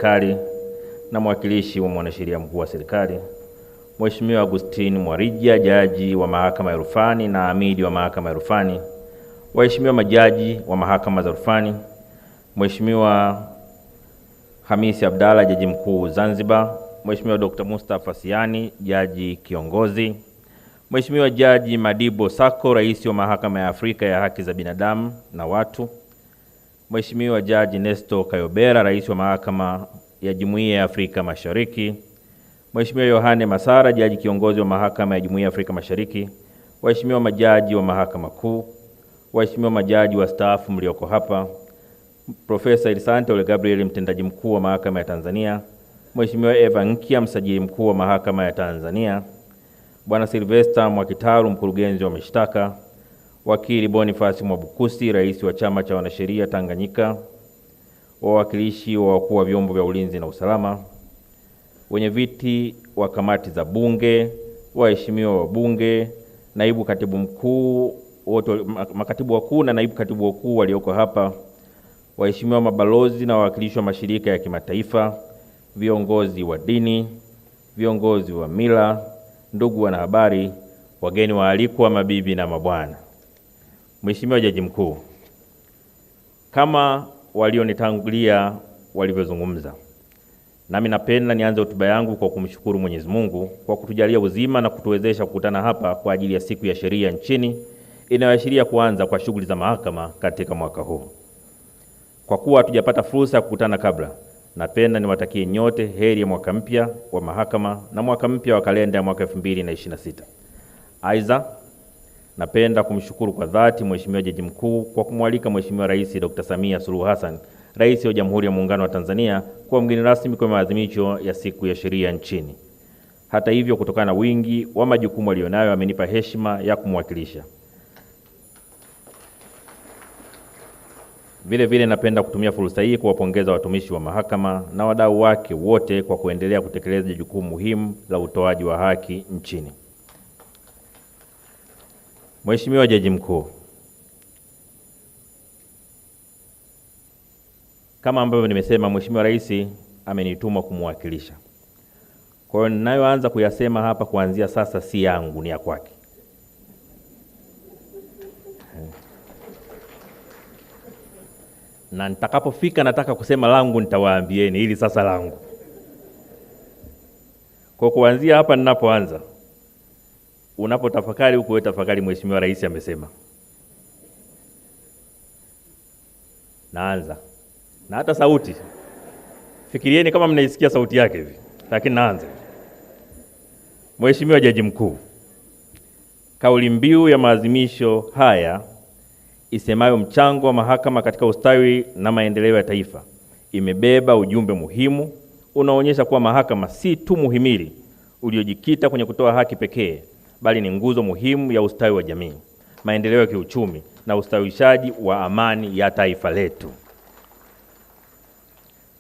Serikali na mwakilishi wa mwanasheria mkuu wa serikali, Mheshimiwa Augustine Mwarija, jaji wa mahakama ya rufani na amidi wa mahakama ya rufani, waheshimiwa majaji wa mahakama za rufani, Mheshimiwa Hamisi Abdalla, jaji mkuu Zanzibar, Mheshimiwa Dr. Mustafa Siani, jaji kiongozi, Mheshimiwa Jaji Madibo Sako, rais wa mahakama ya Afrika ya haki za binadamu na watu, Mheshimiwa Jaji Nesto Kayobera, rais wa mahakama ya Jumuiya ya Afrika Mashariki, Mheshimiwa Yohane Masara, jaji kiongozi wa mahakama ya Jumuiya ya Afrika Mashariki, waheshimiwa majaji wa mahakama kuu, waheshimiwa majaji wastaafu mlioko hapa, Profesa Elisante Ole Gabriel, mtendaji mkuu wa mahakama ya Tanzania, Mheshimiwa Eva Nkia, msajili mkuu wa mahakama ya Tanzania, Bwana Sylvester Mwakitaru, mkurugenzi wa mashtaka, Wakili Boniface Mwabukusi, rais wa chama cha wanasheria Tanganyika, wawakilishi wa wakuu wa vyombo vya ulinzi na usalama, wenye viti wa kamati za bunge, waheshimiwa wa bunge, naibu katibu mkuu, wote makatibu wakuu na naibu katibu wakuu walioko hapa, waheshimiwa mabalozi na wawakilishi wa mashirika ya kimataifa, viongozi wa dini, viongozi wa mila, ndugu wanahabari, wageni waalikwa, mabibi na mabwana. Mheshimiwa Jaji Mkuu, kama walionitangulia walivyozungumza, nami napenda nianze hotuba yangu kwa kumshukuru Mwenyezi Mungu kwa kutujalia uzima na kutuwezesha kukutana hapa kwa ajili ya siku ya sheria nchini inayoashiria kuanza kwa shughuli za mahakama katika mwaka huu. Kwa kuwa hatujapata fursa ya kukutana kabla, napenda niwatakie nyote heri ya mwaka mpya wa mahakama na mwaka mpya wa kalenda ya mwaka 2026. Aidha, napenda kumshukuru kwa dhati Mheshimiwa Jaji Mkuu kwa kumwalika Mheshimiwa Rais Dr. Samia Suluhu Hassan, Rais wa Jamhuri ya Muungano wa Tanzania, kwa mgeni rasmi kwa maadhimisho ya siku ya sheria nchini. Hata hivyo, kutokana na wingi wa majukumu alionayo, amenipa heshima ya kumwakilisha. Vile napenda kutumia fursa hii kuwapongeza watumishi wa mahakama na wadau wake wote kwa kuendelea kutekeleza jukumu muhimu la utoaji wa haki nchini. Mheshimiwa Jaji Mkuu, kama ambavyo nimesema, Mheshimiwa Rais amenituma kumwakilisha. Kwa hiyo ninayoanza kuyasema hapa kuanzia sasa si yangu, ni ya kwake. Na nitakapofika nataka kusema langu nitawaambieni, hili sasa langu. Kwa kuanzia hapa ninapoanza, unapotafakari huko tafakari Mheshimiwa Rais amesema. Naanza. Na hata sauti, fikirieni kama mnaisikia sauti yake hivi, lakini naanza. Mheshimiwa Jaji Mkuu, kauli mbiu ya maadhimisho haya isemayo mchango wa mahakama katika ustawi na maendeleo ya taifa imebeba ujumbe muhimu unaonyesha kuwa mahakama si tu muhimili uliojikita kwenye kutoa haki pekee, bali ni nguzo muhimu ya ustawi wa jamii, maendeleo ya kiuchumi na ustawishaji wa amani ya taifa letu.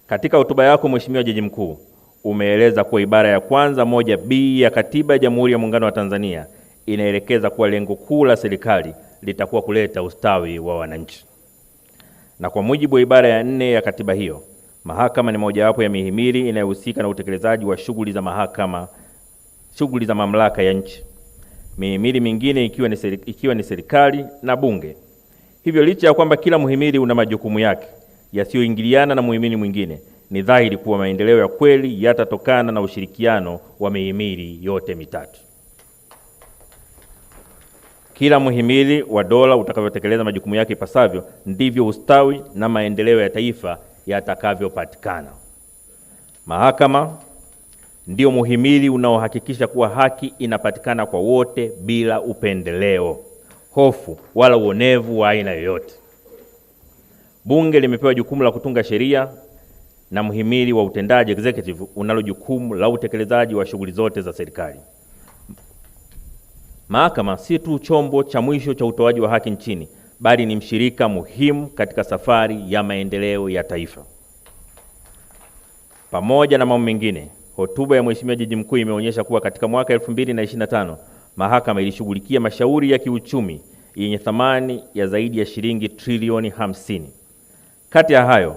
Katika hotuba yako Mheshimiwa Jaji Mkuu, umeeleza kuwa ibara ya kwanza 1B ya Katiba ya Jamhuri ya Muungano wa Tanzania inaelekeza kuwa lengo kuu la serikali litakuwa kuleta ustawi wa wananchi. Na kwa mujibu wa ibara ya 4 ya katiba hiyo, mahakama ni mojawapo ya mihimili inayohusika na utekelezaji wa shughuli za mahakama, shughuli za mamlaka ya nchi. Mihimili mingine ikiwa ni serikali na bunge. Hivyo licha ya kwamba kila muhimili una majukumu yake yasiyoingiliana na muhimili mwingine, ni dhahiri kuwa maendeleo ya kweli yatatokana na ushirikiano wa mihimili yote mitatu. Kila muhimili wa dola utakavyotekeleza majukumu yake ipasavyo, ndivyo ustawi na maendeleo ya taifa yatakavyopatikana. Mahakama ndio muhimili unaohakikisha kuwa haki inapatikana kwa wote bila upendeleo, hofu wala uonevu wa aina yoyote. Bunge limepewa jukumu la kutunga sheria na muhimili wa utendaji executive unalo jukumu la utekelezaji wa shughuli zote za serikali. Mahakama si tu chombo cha mwisho cha utoaji wa haki nchini, bali ni mshirika muhimu katika safari ya maendeleo ya taifa. Pamoja na mambo mengine, hotuba ya Mheshimiwa Jaji Mkuu imeonyesha kuwa katika mwaka 2025 mahakama ilishughulikia mashauri ya kiuchumi yenye thamani ya zaidi ya shilingi trilioni 50. Kati ya hayo,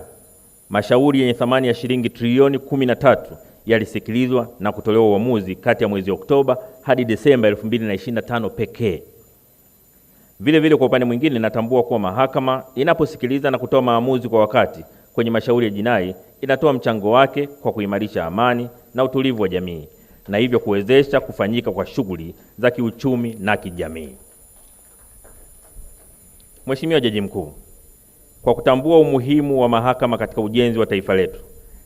mashauri yenye thamani ya shilingi trilioni 13 yalisikilizwa na kutolewa uamuzi kati ya mwezi Oktoba hadi Desemba 2025 pekee. Vile vile, kwa upande mwingine, natambua kuwa mahakama inaposikiliza na kutoa maamuzi kwa wakati kwenye mashauri ya jinai inatoa mchango wake kwa kuimarisha amani na utulivu wa jamii na hivyo kuwezesha kufanyika kwa shughuli za kiuchumi na kijamii. Mheshimiwa Jaji Mkuu, kwa kutambua umuhimu wa mahakama katika ujenzi wa taifa letu,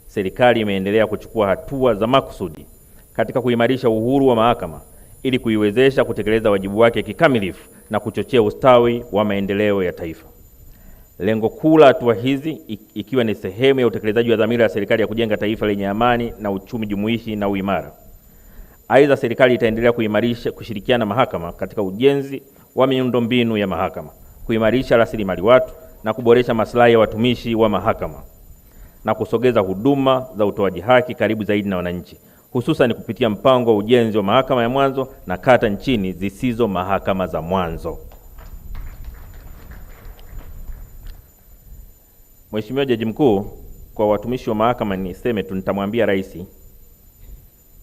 serikali imeendelea kuchukua hatua za makusudi katika kuimarisha uhuru wa mahakama ili kuiwezesha kutekeleza wajibu wake kikamilifu na kuchochea ustawi wa maendeleo ya taifa. Lengo kuu la hatua hizi ikiwa ni sehemu ya utekelezaji wa dhamira ya serikali ya kujenga taifa lenye amani na uchumi jumuishi na uimara. Aidha, serikali itaendelea kushirikiana na mahakama katika ujenzi wa miundombinu ya mahakama, kuimarisha rasilimali watu na kuboresha maslahi ya watumishi wa mahakama na kusogeza huduma za utoaji haki karibu zaidi na wananchi, hususan kupitia mpango wa ujenzi wa mahakama ya mwanzo na kata nchini zisizo mahakama za mwanzo. Mheshimiwa Jaji Mkuu, kwa watumishi wa mahakama niseme tu, nitamwambia Rais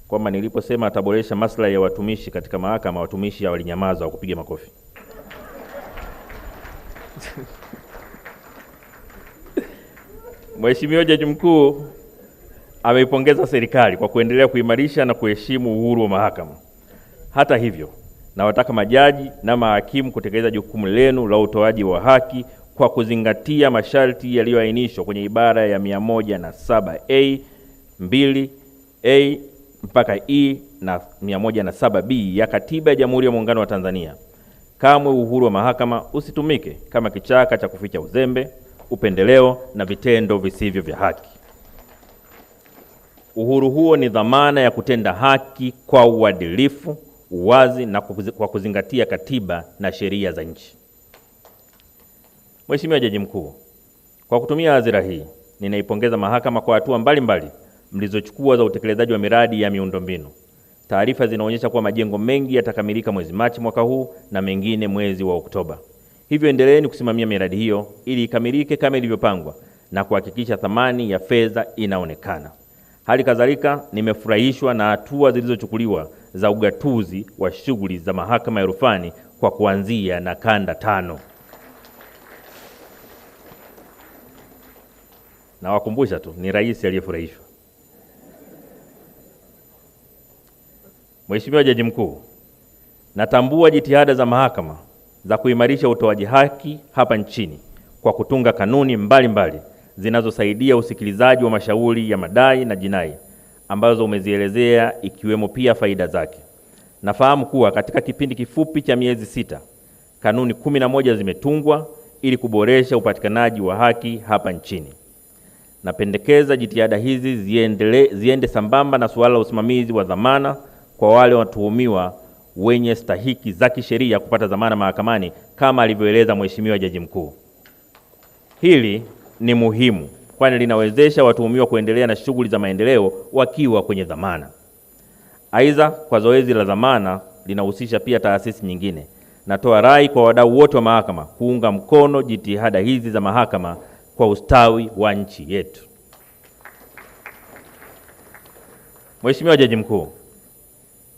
kwamba niliposema ataboresha maslahi ya watumishi katika mahakama, watumishi walinyamaza wa kupiga makofi. Mheshimiwa Jaji Mkuu ameipongeza serikali kwa kuendelea kuimarisha na kuheshimu uhuru wa mahakama. Hata hivyo, nawataka majaji na mahakimu kutekeleza jukumu lenu la utoaji wa haki kwa kuzingatia masharti yaliyoainishwa kwenye ibara ya 107A, 2A mpaka E na 107B ya Katiba ya Jamhuri ya Muungano wa Tanzania. Kamwe uhuru wa mahakama usitumike kama kichaka cha kuficha uzembe, upendeleo na vitendo visivyo vya haki. Uhuru huo ni dhamana ya kutenda haki kwa uadilifu, uwazi na kwa kuzingatia katiba na sheria za nchi. Mheshimiwa Jaji Mkuu, kwa kutumia hadhira hii, ninaipongeza mahakama kwa hatua mbalimbali mlizochukua za utekelezaji wa miradi ya miundombinu. Taarifa zinaonyesha kuwa majengo mengi yatakamilika mwezi Machi mwaka huu na mengine mwezi wa Oktoba. Hivyo endeleeni kusimamia miradi hiyo ili ikamilike kama ilivyopangwa na kuhakikisha thamani ya fedha inaonekana. Hali kadhalika, nimefurahishwa na hatua zilizochukuliwa za ugatuzi wa shughuli za mahakama ya rufani kwa kuanzia na kanda 5. Na wakumbusha tu, ni Rais aliyefurahishwa. Mheshimiwa Jaji Mkuu, natambua jitihada za mahakama za kuimarisha utoaji haki hapa nchini kwa kutunga kanuni mbalimbali zinazosaidia usikilizaji wa mashauri ya madai na jinai ambazo umezielezea, ikiwemo pia faida zake. Nafahamu kuwa katika kipindi kifupi cha miezi 6, kanuni 11 zimetungwa ili kuboresha upatikanaji wa haki hapa nchini. Napendekeza jitihada hizi ziende sambamba na suala la usimamizi wa dhamana kwa wale watuhumiwa wenye stahiki za kisheria kupata dhamana mahakamani kama alivyoeleza Mheshimiwa Jaji Mkuu. Hili ni muhimu kwani linawezesha watuhumiwa kuendelea na shughuli za maendeleo wakiwa kwenye dhamana. Aidha, kwa zoezi la dhamana linahusisha pia taasisi nyingine. Natoa rai kwa wadau wote wa mahakama kuunga mkono jitihada hizi za mahakama kwa ustawi wa nchi yetu. Mheshimiwa Jaji Mkuu,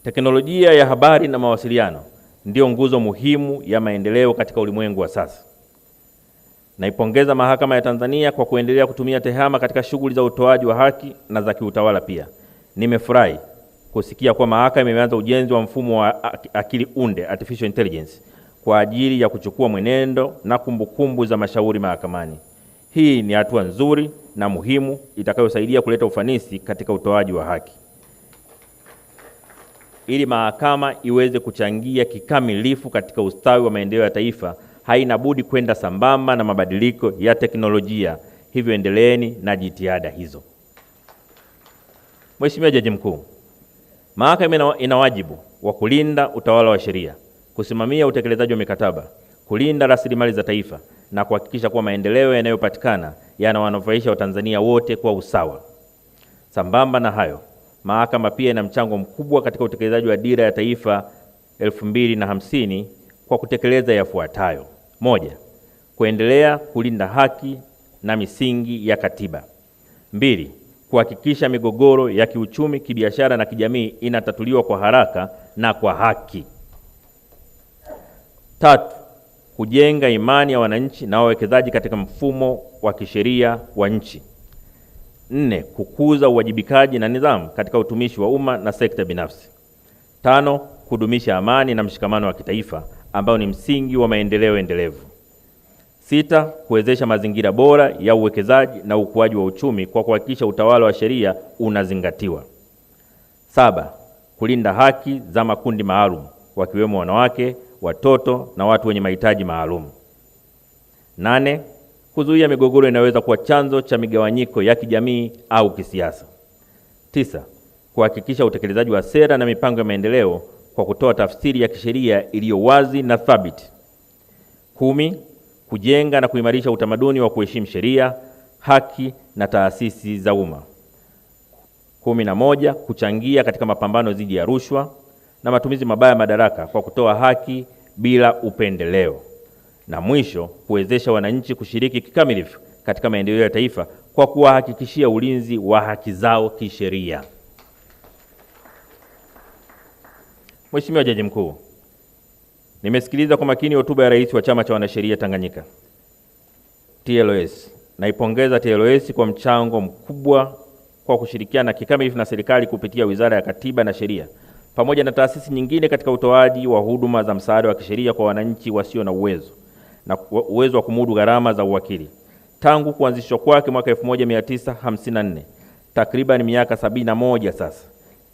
teknolojia ya habari na mawasiliano ndio nguzo muhimu ya maendeleo katika ulimwengu wa sasa. Naipongeza Mahakama ya Tanzania kwa kuendelea kutumia TEHAMA katika shughuli za utoaji wa haki na za kiutawala pia. Nimefurahi kusikia kuwa mahakama imeanza ujenzi wa mfumo wa akili unde, artificial intelligence, kwa ajili ya kuchukua mwenendo na kumbukumbu za mashauri mahakamani. Hii ni hatua nzuri na muhimu itakayosaidia kuleta ufanisi katika utoaji wa haki. Ili mahakama iweze kuchangia kikamilifu katika ustawi wa maendeleo ya taifa, haina budi kwenda sambamba na mabadiliko ya teknolojia. Hivyo endeleeni na jitihada hizo. Mheshimiwa Jaji Mkuu, mahakama ina wajibu wa kulinda utawala wa sheria, kusimamia utekelezaji wa mikataba, kulinda rasilimali za taifa na kuhakikisha kuwa maendeleo yanayopatikana yanawanufaisha Watanzania wote kwa usawa. Sambamba na hayo, mahakama pia ina mchango mkubwa katika utekelezaji wa Dira ya Taifa 2050 kwa kutekeleza yafuatayo: 1. Kuendelea kulinda haki na misingi ya katiba. 2. Kuhakikisha migogoro ya kiuchumi, kibiashara na kijamii inatatuliwa kwa haraka na kwa haki. 3. Kujenga imani ya wananchi na wawekezaji katika mfumo wa kisheria wa nchi. 4. Kukuza uwajibikaji na nidhamu katika utumishi wa umma na sekta binafsi. 5. Kudumisha amani na mshikamano wa kitaifa ambao ni msingi wa maendeleo endelevu. 6. Kuwezesha mazingira bora ya uwekezaji na ukuaji wa uchumi kwa kuhakikisha utawala wa sheria unazingatiwa. 7. Kulinda haki za makundi maalum wakiwemo wanawake, watoto na watu wenye mahitaji maalum. 8. Kuzuia migogoro inaweza kuwa chanzo cha migawanyiko ya kijamii au kisiasa. 9. Kuhakikisha utekelezaji wa sera na mipango ya maendeleo kwa kutoa tafsiri ya kisheria iliyo wazi na thabiti. 10. Kujenga na kuimarisha utamaduni wa kuheshimu sheria, haki na taasisi za umma. 11. Kuchangia katika mapambano dhidi ya rushwa na matumizi mabaya ya madaraka kwa kutoa haki bila upendeleo. Na mwisho, kuwezesha wananchi kushiriki kikamilifu katika maendeleo ya taifa kwa kuwahakikishia ulinzi wa haki zao kisheria. Mheshimiwa Jaji Mkuu, nimesikiliza kwa makini hotuba ya Rais wa Chama cha Wanasheria Tanganyika TLS. Naipongeza TLS kwa mchango mkubwa kwa kushirikiana kikamilifu na serikali kupitia Wizara ya Katiba na Sheria pamoja na taasisi nyingine katika utoaji wa huduma za msaada wa kisheria kwa wananchi wasio na uwezo wa kumudu gharama za uwakili. Tangu kuanzishwa kwake mwaka 1954, takriban miaka 71 sasa,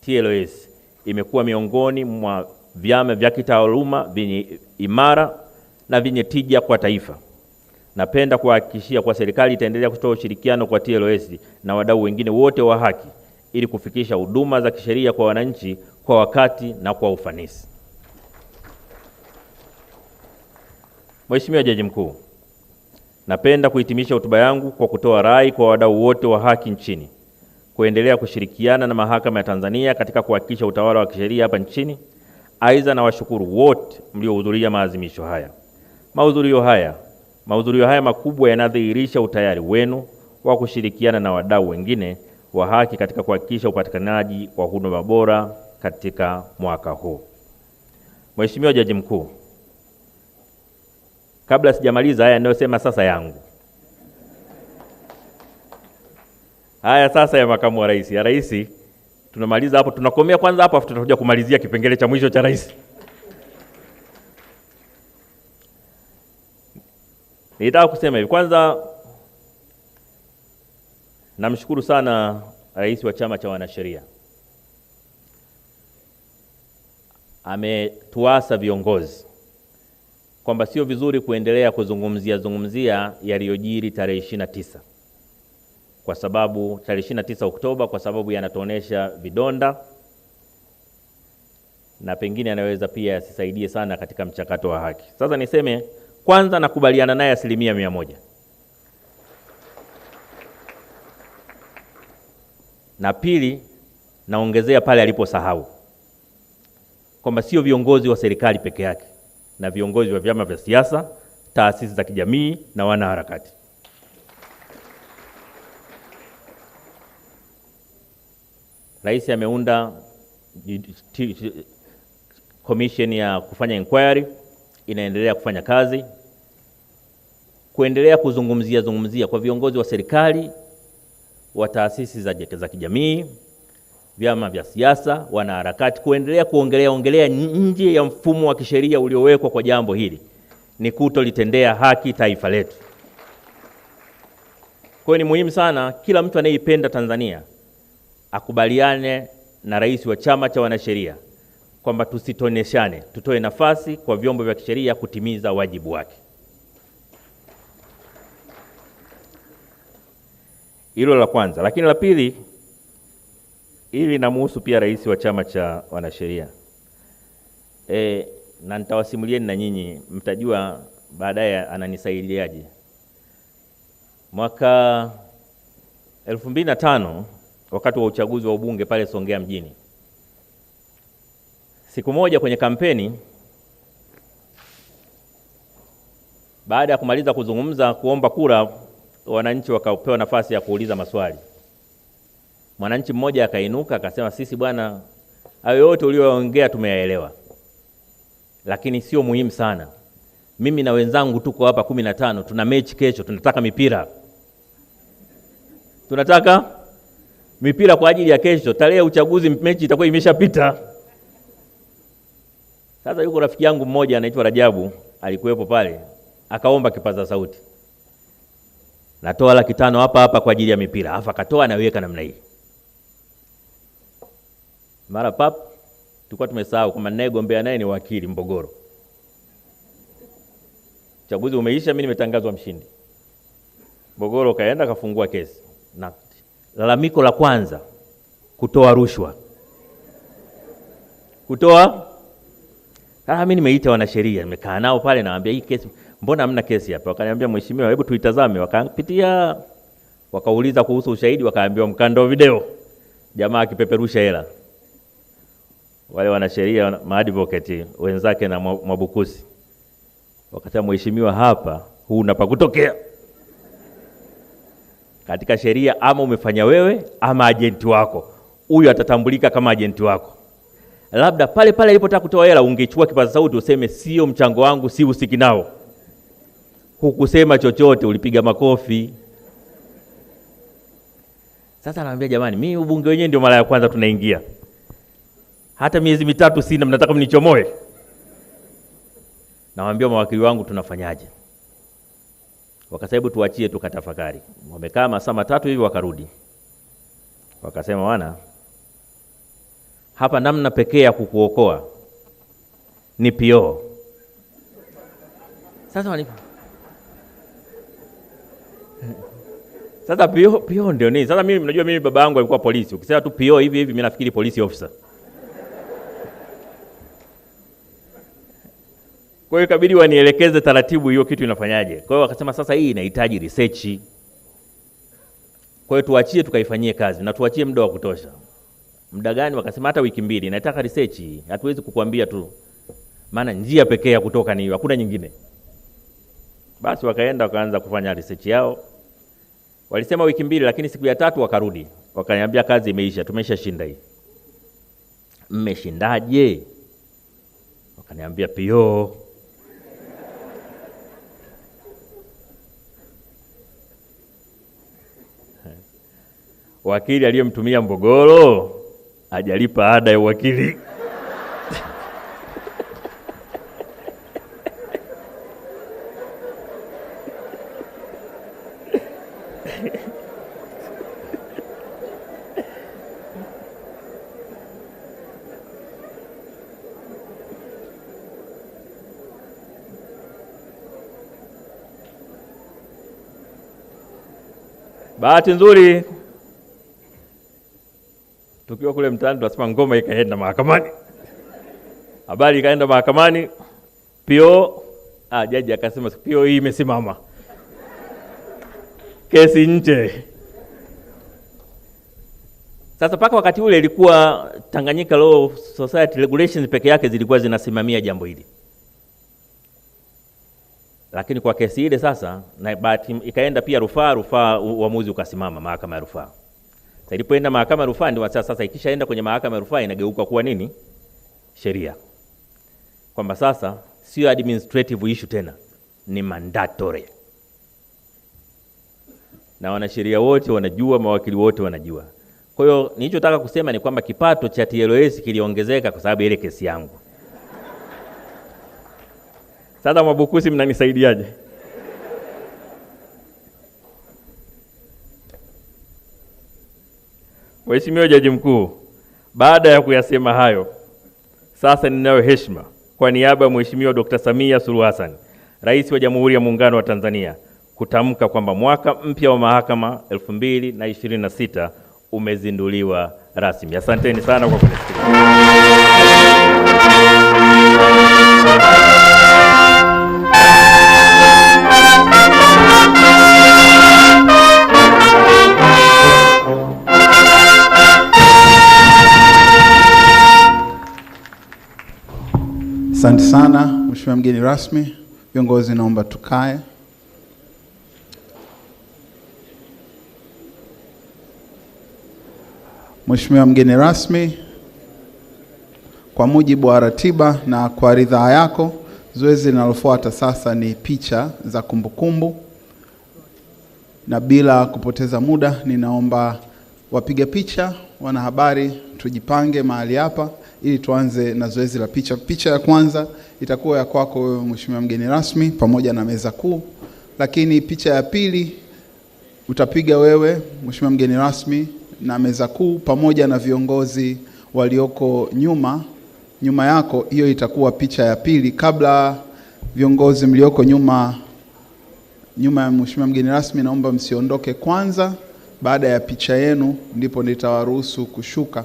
TLS imekuwa miongoni mwa vyama vya kitaaluma vyenye imara na vyenye tija kwa taifa. Napenda kuhakikishia kwa serikali itaendelea kutoa ushirikiano kwa TLS na wadau wengine wote wa haki ili kufikisha huduma za kisheria kwa wananchi kwa wakati na kwa ufanisi. Mheshimiwa Jaji Mkuu, napenda kuhitimisha hotuba yangu kwa kutoa rai kwa wadau wote wa haki nchini kuendelea kushirikiana na Mahakama ya Tanzania katika kuhakikisha utawala wa kisheria hapa nchini. Aidha, na washukuru wote mliohudhuria maadhimisho haya. Mahudhurio haya makubwa yanadhihirisha utayari wenu wa kushirikiana na wadau wengine wa haki katika kuhakikisha upatikanaji wa huduma bora katika mwaka huu. Mheshimiwa Jaji Mkuu, kabla sijamaliza haya ninayosema sasa yangu. Haya sasa ya makamu wa rais. Ya rais tunamaliza hapo, tunakomea kwanza hapo, afu tutakuja kumalizia kipengele cha mwisho cha rais. Nitaka kusema hivi, kwanza namshukuru sana Rais wa Chama cha Wanasheria. Ametuasa viongozi kwamba sio vizuri kuendelea kuzungumzia yaliyojiri tarehe 29. Kwa sababu tarehe 29 Oktoba kwa sababu yanatuonesha vidonda na pengine anaweza pia yasisaidie sana katika mchakato wa haki. Sasa niseme kwanza nakubaliana naye 100%. Na pili naongezea pale aliposahau kwamba sio viongozi wa serikali peke yake, na viongozi wa vyama vya siasa, taasisi za kijamii na wanaharakati. Rais ameunda commission ya kufanya inquiry, inaendelea kufanya kazi, kuendelea kuzungumzia kwa viongozi wa serikali, wa taasisi za kijamii, vyama vya siasa, wanaharakati, kuendelea kuongelea nje ya mfumo wa kisheria uliowekwa kwa jambo hili ni kutolitendea haki taifa letu. Kwa hiyo ni muhimu sana kila mtu anayeipenda Tanzania akubaliane na Rais wa Chama cha Wanasheria kwamba tusitoneshane, tutoe nafasi kwa vyombo vya kisheria kutimiza wajibu wake. Hilo la kwanza. Lakini la pili, ili linamhusu pia Rais wa Chama cha Wanasheria. Na nitawasimulieni na nyinyi mtajua baadaye ananisaidiaje. Mwaka 2005 wakati wa uchaguzi wa ubunge pale Songea mjini, siku moja kwenye kampeni, baada ya kumaliza kuzungumza kuomba kura, wananchi wakapewa nafasi ya kuuliza maswali. Mwananchi mmoja akainuka akasema, sisi bwana, hayo yote ulioongea tumeyaelewa, lakini sio muhimu sana. Mimi na wenzangu tuko hapa 15, tuna mechi kesho, tunataka mipira. Tunataka mipira kwa ajili ya kesho, tarehe ya uchaguzi mechi itakuwa imeshapita. Sasa yuko rafiki yangu mmoja anaitwa Rajabu, alikuwepo pale, akaomba kipaza sauti, natoa 500 hapa kwa ajili ya mipira. Afa akatoa anaweka namna hii. Mara pap, tulikuwa tumesahau kama nayegombea naye ni wakili Mbogoro. Uchaguzi umeisha, mimi nimetangazwa mshindi. Mbogoro kaenda kafungua kesi. Na lalamiko la kwanza, kutoa rushwa. Mimi nimeita wanasheria, nimekaa nao pale, nawaambia hii kesi, mbona hamna kesi hapa? Wakaniambia, mheshimiwa, hebu tuitazame. Wakapitia, wakauliza kuhusu ushahidi, wakaambiwa mkanda wa video, jamaa akipeperusha hela. Wale wanasheria maadvocate wenzake na Mwabukusi wakasema, mheshimiwa, hapa huna pa kutokea. Katika sheria ama umefanya wewe ama ajenti wako. Huyu atatambulika kama ajenti wako. Labda pale alipotaka kutoa hela ungechukua kipaza sauti useme sio mchango wangu, si usiki nao. Hukusema chochote, ulipiga makofi. Sasa naambia, jamani, mimi ubunge wenyewe ndio mara ya kwanza tunaingia. Hata miezi 3 sina, mnataka mnichomoe? Nawaambia mawakili wangu tunafanyaje? Wakasema tuachie tukatafakari. Wamekaa masaa 3 hivi wakarudi. Wakasema, wana, hapa namna pekee ya kukuokoa ni PO. Sasa PO ndio nini? Sasa mimi mnajua mimi baba yangu alikuwa polisi. Ukisema tu PO hivi mimi nafikiri police officer. Kwa hiyo ikabidi wanielekeze taratibu hiyo kitu inafanyaje. Kwa hiyo wakasema sasa hii inahitaji research. Kwa hiyo tuachie tukaifanyie kazi na tuachie muda wa kutosha. Muda gani? Wakasema hata wiki 2, inataka research. Hatuwezi kukuambia tu. Maana njia pekee ya kutoka ni hiyo, hakuna nyingine. Basi wakaenda wakaanza kufanya research yao. Walisema wiki 2, lakini siku ya 3 wakarudi. Wakaniambia kazi imeisha, tumeshashinda hii. Mmeshindaje? Wakaniambia PO. Wakili aliyemtumia Mbogoro hajalipa ada ya wakili. Bahati nzuri tukiwa kule mtaani tunasema ngoma ikaenda mahakamani. Habari ikaenda mahakamani. PO, jaji akasema PO hii imesimama. Kesi nje. Sasa paka wakati ule ilikuwa Tanganyika Law Society regulations peke yake zilikuwa zinasimamia jambo hili. Lakini kwa kesi ile sasa na bahati ikaenda pia rufaa uamuzi ukasimama mahakama ya rufaa. Sasa ilipoenda mahakama ya rufaa ndio sasa ikishaenda kwenye mahakama ya rufaa inageuka kuwa nini? Sheria. Kwamba sasa sio administrative issue tena, ni mandatory. Na wanasheria wote wanajua, mawakili wote wanajua. Kwa hiyo nilichotaka kusema ni kwamba kipato cha TLS kiliongezeka kwa sababu ile kesi yangu. Sasa Mwabukusi mnanisaidiaje? Mheshimiwa Jaji Mkuu, baada ya kuyasema hayo, sasa ninayo heshima kwa niaba ya Mheshimiwa Dr. Samia Suluhu Hassan, Rais wa Jamhuri ya Muungano wa Tanzania, kutamka kwamba mwaka mpya wa mahakama 2026 umezinduliwa rasmi. Asanteni sana kwa kunisikiliza. Asante sana Mheshimiwa mgeni rasmi. Viongozi naomba tukae. Mheshimiwa mgeni rasmi, kwa mujibu wa ratiba na kwa ridhaa yako, zoezi linalofuata sasa ni picha za kumbukumbu. Na bila kupoteza muda, ninaomba wapiga picha, wanahabari, tujipange mahali hapa ili tuanze na zoezi la picha. Picha ya kwanza itakuwa ya kwako wewe Mheshimiwa mgeni rasmi pamoja na meza kuu, lakini picha ya pili utapiga wewe Mheshimiwa mgeni rasmi na meza kuu pamoja na viongozi walioko nyuma yako. Hiyo itakuwa picha ya pili. Kabla viongozi mlioko nyuma ya Mheshimiwa mgeni rasmi, naomba msiondoke kwanza. Baada ya picha yenu ndipo nitawaruhusu kushuka,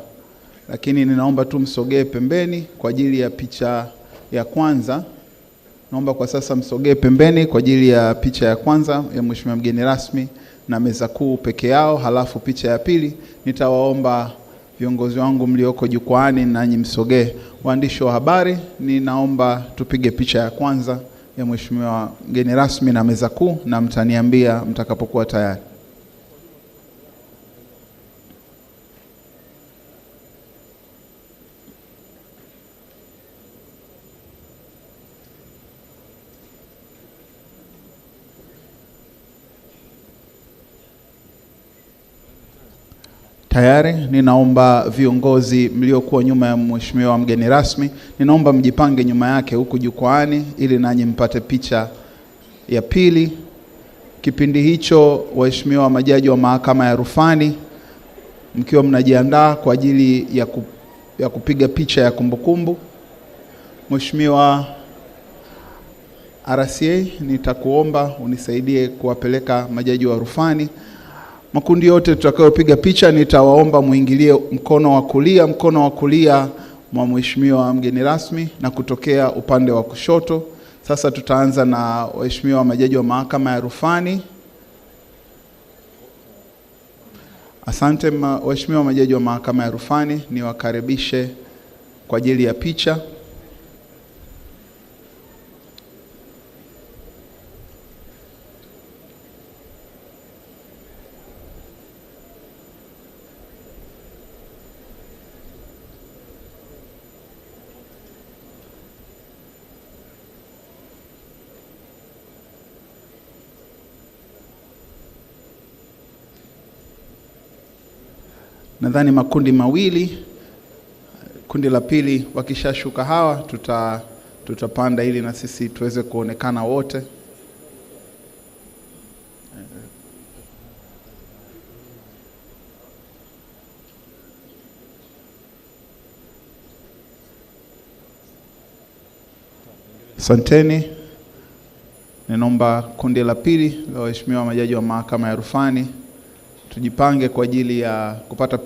lakini ninaomba tu msogee pembeni kwa ajili ya picha ya kwanza. Naomba kwa sasa msogee pembeni kwa ajili ya picha ya kwanza ya Mheshimiwa mgeni rasmi na meza kuu peke yao. Halafu picha ya pili nitawaomba viongozi wangu mlioko jukwaani nanyi msogee. Waandishi wa habari, ninaomba tupige picha ya kwanza ya Mheshimiwa mgeni rasmi na meza kuu, na mtaniambia mtakapokuwa tayari. Tayari. Ninaomba viongozi mliokuwa nyuma ya Mheshimiwa mgeni rasmi, ninaomba mjipange nyuma yake huku jukwaani ili nanyi mpate picha ya pili. Kipindi hicho, waheshimiwa majaji wa mahakama ya rufani, mkiwa mnajiandaa kwa ajili ya kupiga picha ya kumbukumbu, Mheshimiwa RCA, nitakuomba unisaidie kuwapeleka majaji wa rufani. Makundi yote tutakayopiga picha nitawaomba muingilie mkono wa kulia mwa Mheshimiwa mgeni rasmi na kutokea upande wa kushoto. Sasa tutaanza na waheshimiwa majaji wa mahakama ya rufani. Asante waheshimiwa majaji wa mahakama ya rufani, niwakaribishe kwa ajili ya picha. Nadhani makundi mawili, kundi la pili wakishashuka hawa, tutapanda ili na sisi tuweze kuonekana wote. Asanteni. Ninaomba kundi la pili la waheshimiwa majaji wa mahakama ya rufani tujipange kwa ajili ya kupata